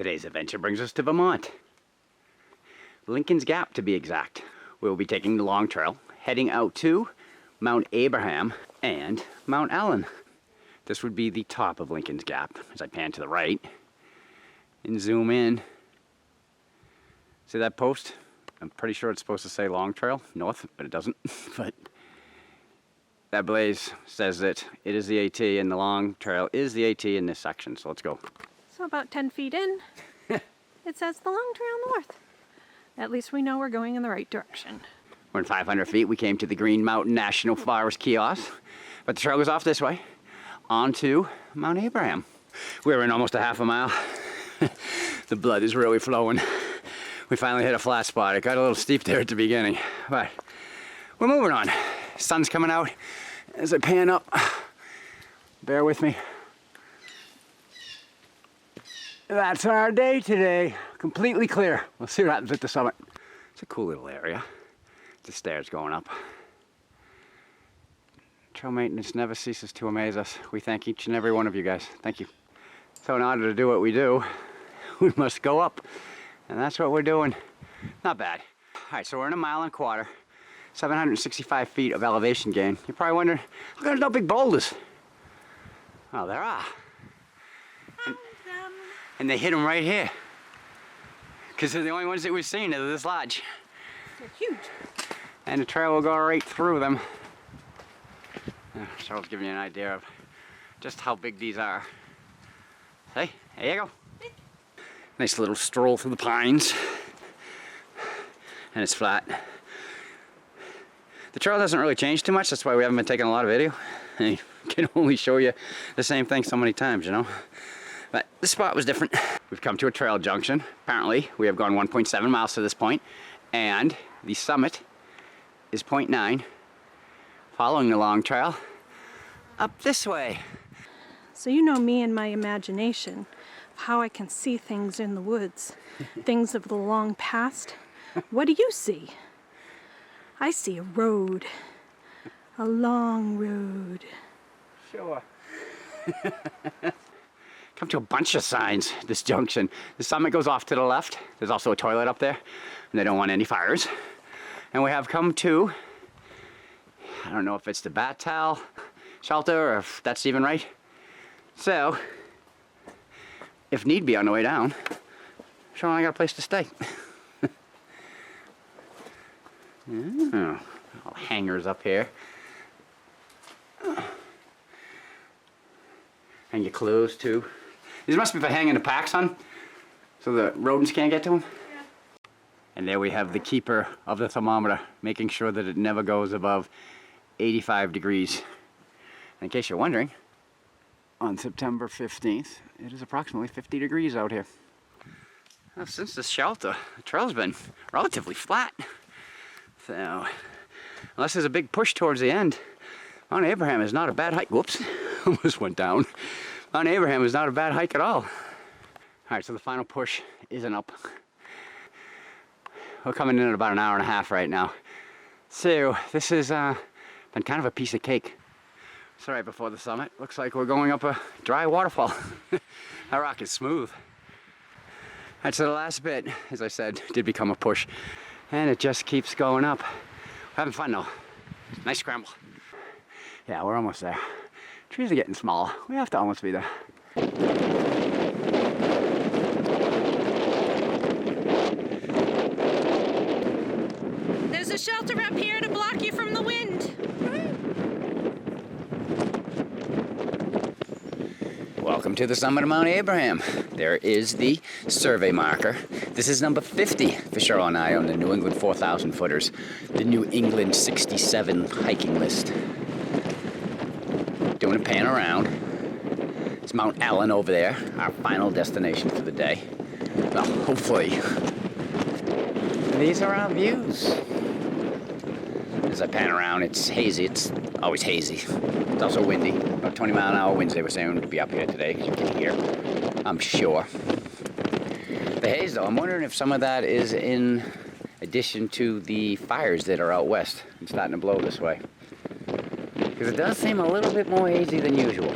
Today's adventure brings us to Vermont. Lincoln's Gap, to be exact. We'll be taking the long trail, heading out to Mount Abraham and Mount Allen. This would be the top of Lincoln's Gap as I pan to the right and zoom in. See that post? I'm pretty sure it's supposed to say Long Trail North, but it doesn't. But that blaze says that it is the AT and the Long Trail is the AT in this section, so let's go. So about 10 feet in, it says the Long Trail North. At least we know we're going in the right direction. We're in 500 feet. We came to the Green Mountain National Forest kiosk, but the trail goes off this way onto Mount Abraham. We're in almost a half a mile. The blood is really flowing. We finally hit a flat spot. It got a little steep there at the beginning, but we're moving on. Sun's coming out as I pan up. Bear with me. That's our day today. Completely clear. We'll see what happens at the summit. It's a cool little area. The stairs going up. Trail maintenance never ceases to amaze us. We thank each and every one of you guys. Thank you. So in order to do what we do, we must go up. And that's what we're doing. Not bad. All right, so we're in 1.25 miles, 765 feet of elevation gain. You're probably wondering, how come there's no big boulders? Oh, there are. And they hit them right here. Because they're the only ones that we've seen that are this large. They're huge. And the trail will go right through them. Charles giving you an idea of just how big these are. Hey, there you go. Nice little stroll through the pines. And it's flat. The trail doesn't really change too much, that's why we haven't been taking a lot of video. I can only show you the same thing so many times, you know. But this spot was different. We've come to a trail junction. Apparently, we have gone 1.7 miles to this point, and the summit is 0.9, following the long trail up this way. So you know me and my imagination, how I can see things in the woods, things of the long past. What do you see? I see a road, a long road. Sure. Come to a bunch of signs, this junction. The summit goes off to the left. There's also a toilet up there, and they don't want any fires. And we have come to, I don't know if it's the bat towel shelter or if that's even right. So, if need be on the way down, sure I got a place to stay. Oh, all hangers up here. Hang your clothes too. These must be for hanging the packs on, so the rodents can't get to them. Yeah. And there we have the keeper of the thermometer, making sure that it never goes above 85 degrees. And in case you're wondering, on September 15th, it is approximately 50 degrees out here. Now, since this shelter, the trail's been relatively flat. So, unless there's a big push towards the end, Mount Abraham is not a bad hike. Whoops, almost went down. Mount Abraham is not a bad hike at all. All right, so the final push isn't up. We're coming in at about 1.5 hours right now. So this has been kind of a piece of cake. It's right before the summit. Looks like we're going up a dry waterfall. That rock is smooth. All right, so the last bit, as I said, did become a push. And it just keeps going up. We're having fun though. Nice scramble. Yeah, we're almost there. Trees are getting smaller. We have to almost be there. There's a shelter up here to block you from the wind. Welcome to the summit of Mount Abraham. There is the survey marker. This is number 50 for Cheryl and I on the New England 4,000 footers, the New England 67 hiking list. Doing a pan around. It's Mount Allen over there, our final destination for the day. Well, hopefully. These are our views. As I pan around, it's hazy. It's always hazy. It's also windy. About 20-mile-an-hour winds they were saying would be up here today, because you can hear, I'm sure. The haze, though, I'm wondering if some of that is in addition to the fires that are out west and starting to blow this way. Because it does seem a little bit more hazy than usual.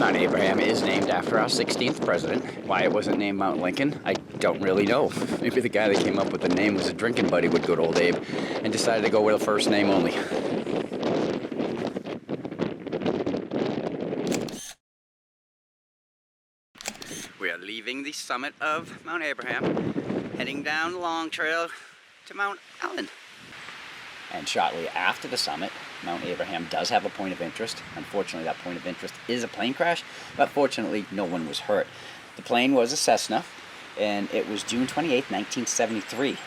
Mount Abraham is named after our 16th president. Why it wasn't named Mount Lincoln, I don't really know. Maybe the guy that came up with the name was a drinking buddy with good old Abe and decided to go with a first name only. We are leaving the summit of Mount Abraham, heading down the long trail to Mount Ellen. And shortly after the summit, Mount Abraham does have a point of interest. Unfortunately, that point of interest is a plane crash, but fortunately, no one was hurt. The plane was a Cessna, and it was June 28, 1973.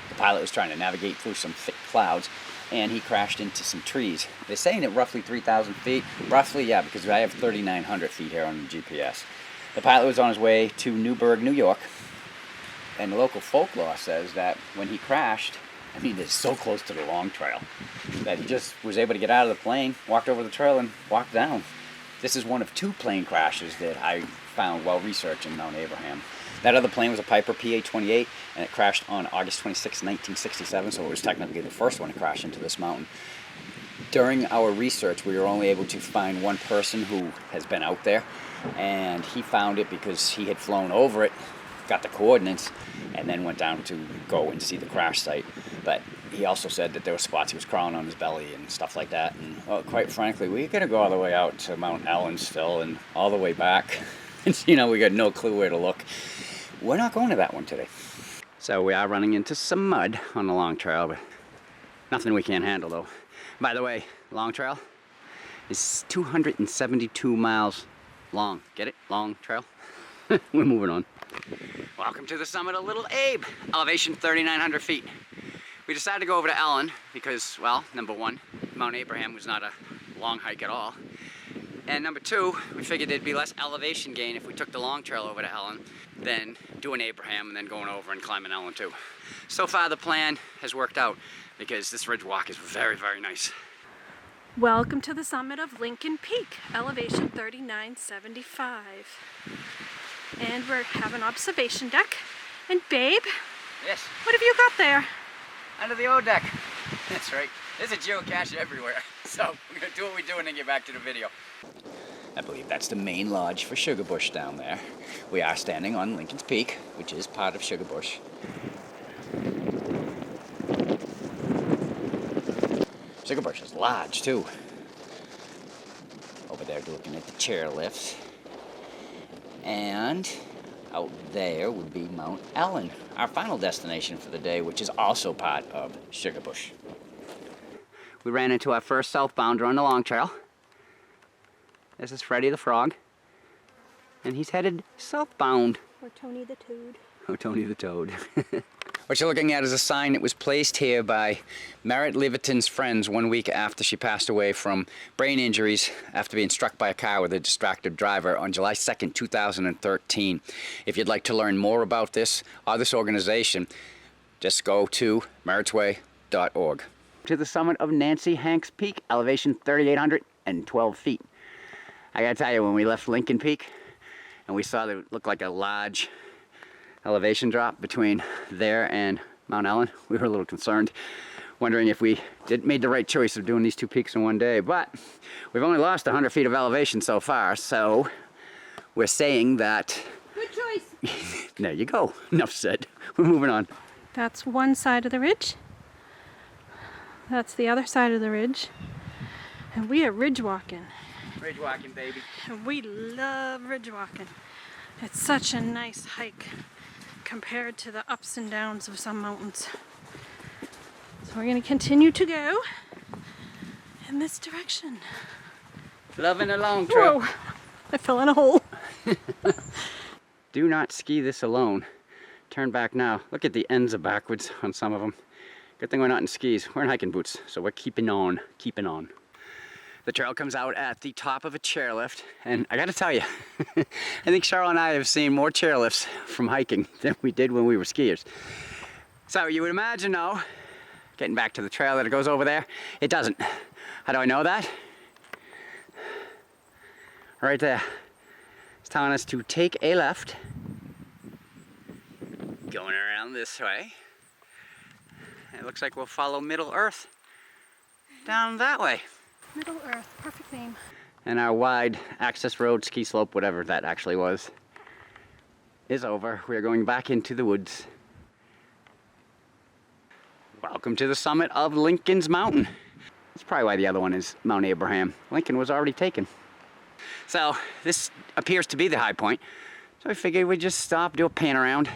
The pilot was trying to navigate through some thick clouds, and he crashed into some trees. They're saying at roughly 3,000 feet. Roughly, yeah, because I have 3,900 feet here on the GPS. The pilot was on his way to Newburgh, New York, and the local folklore says that when he crashed, I mean, it's so close to the long trail that he just was able to get out of the plane, walked over the trail, and walked down. This is one of 2 plane crashes that I found while researching Mount Abraham. That other plane was a Piper PA-28, and it crashed on August 26, 1967, so it was technically the first one to crash into this mountain. During our research, we were only able to find one person who has been out there, and he found it because he had flown over it, got the coordinates, and then went down to go and see the crash site. But he also said that there were spots he was crawling on his belly and stuff like that. And well, quite frankly, we're gonna go all the way out to Mount Ellen still and all the way back. And you know, we got no clue where to look. We're not going to that one today. So we are running into some mud on the long trail, but nothing we can't handle though. By the way, long trail is 272 miles long. Get it? Long trail. We're moving on. Welcome to the summit of Little Abe, elevation 3,900 feet. We decided to go over to Ellen because, well, number 1, Mount Abraham was not a long hike at all. And number 2, we figured there'd be less elevation gain if we took the long trail over to Ellen than doing Abraham and then going over and climbing Ellen too. So far the plan has worked out because this ridge walk is very, very nice. Welcome to the summit of Lincoln Peak, elevation 3,975. And we're having an observation deck. And babe, Yes, what have you got there? under the O deck. That's right. There's a geocache everywhere. So we're gonna do what we do and then get back to the video. I believe that's the main lodge for Sugarbush down there. We are standing on Lincoln's Peak, which is part of Sugarbush. Sugarbush is large too. Over there looking at the chairlifts. And out there would be Mount Ellen, our final destination for the day, which is also part of Sugarbush. We ran into our first southbounder on the long trail. This is Freddy the Frog. And he's headed southbound. Or Tony the Toad. Oh, Tony the Toad. What you're looking at is a sign that was placed here by Merritt Leviton's friends 1 week after she passed away from brain injuries after being struck by a car with a distracted driver on July 2nd, 2013. If you'd like to learn more about this or this organization, just go to merrittsway.org. To the summit of Nancy Hanks Peak, elevation 3,812 feet. I gotta tell you, when we left Lincoln Peak and we saw that it looked like a large elevation drop between there and Mount Ellen, we were a little concerned, wondering if we made the right choice of doing these 2 peaks in one day. But we've only lost 100 feet of elevation so far, so we're saying that... Good choice. There you go. Enough said. We're moving on. That's one side of the ridge. That's the other side of the ridge. And we are ridge walking. Ridge walking, baby. And we love ridge walking. It's such a nice hike compared to the ups and downs of some mountains. So we're going to continue to go in this direction. Loving a long trail. Whoa! I fell in a hole. Do not ski this alone. Turn back now. Look at the ends are backwards on some of them. Good thing we're not in skis. We're in hiking boots, so we're keeping on, keeping on. The trail comes out at the top of a chairlift, and I gotta tell you, I think Cheryl and I have seen more chairlifts from hiking than we did when we were skiers. So you would imagine now, getting back to the trail that it goes over there, it doesn't. How do I know that? Right there. It's telling us to take a left, going around this way. It looks like we'll follow Middle Earth down that way. Middle Earth, perfect name. And our wide access road, ski slope, whatever that actually was, is over. We are going back into the woods. Welcome to the summit of Lincoln's Mountain. That's probably why the other one is Mount Abraham. Lincoln was already taken. So this appears to be the high point. So I figured we'd just stop, do a pan around.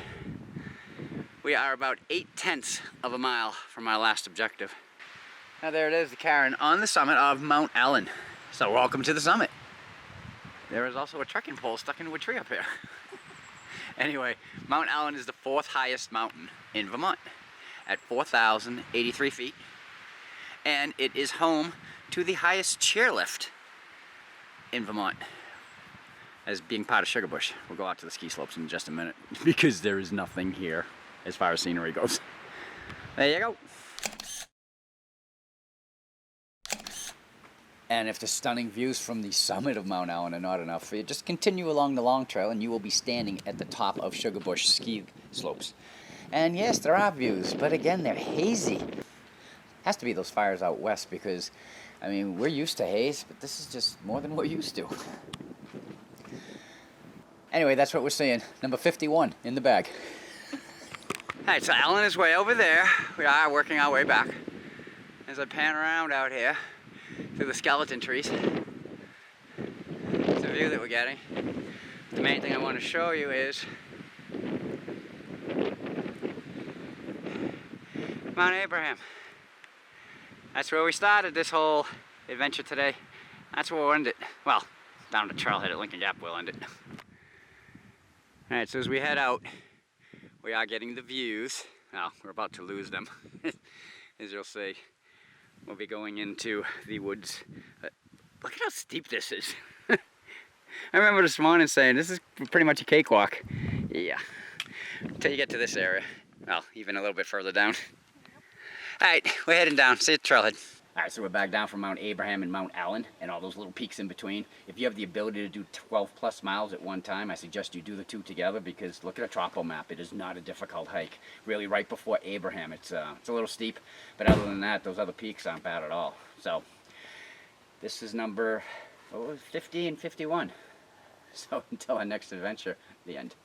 We are about 8/10 of a mile from our last objective. Now there it is, the cairn on the summit of Mount Allen. So welcome to the summit. There is also a trekking pole stuck into a tree up here. Anyway, Mount Allen is the 4th highest mountain in Vermont at 4,083 feet. And it is home to the highest chairlift in Vermont, as being part of Sugarbush. We'll go out to the ski slopes in just a minute because there is nothing here as far as scenery goes. There you go. And if the stunning views from the summit of Mount Allen are not enough for you, just continue along the long trail and you will be standing at the top of Sugarbush ski slopes. And yes, there are views, but again, they're hazy. Has to be those fires out west because, I mean, we're used to haze, but this is just more than we're used to. Anyway, that's what we're seeing. Number 51 in the bag. Alright, so Allen is way over there. We are working our way back. As I pan around out here, through the skeleton trees. It's a view that we're getting. The main thing I want to show you is Mount Abraham. That's where we started this whole adventure today. That's where we'll end it. Well, down the trailhead at Lincoln Gap we'll end it. Alright, so as we head out, we are getting the views. Well, we're about to lose them, as you'll see. We'll be going into the woods. Look at how steep this is. I remember this morning saying, this is pretty much a cakewalk. Yeah, until you get to this area. Well, even a little bit further down. Alright, we're heading down. See you at the trailhead. Alright, so we're back down from Mount Abraham and Mount Allen and all those little peaks in between. If you have the ability to do 12 plus miles at one time, I suggest you do the two together because look at a topo map. It is not a difficult hike. Really, right before Abraham, it's a little steep, but other than that, those other peaks aren't bad at all. So, this is number 50 and 51. So, until our next adventure, the end.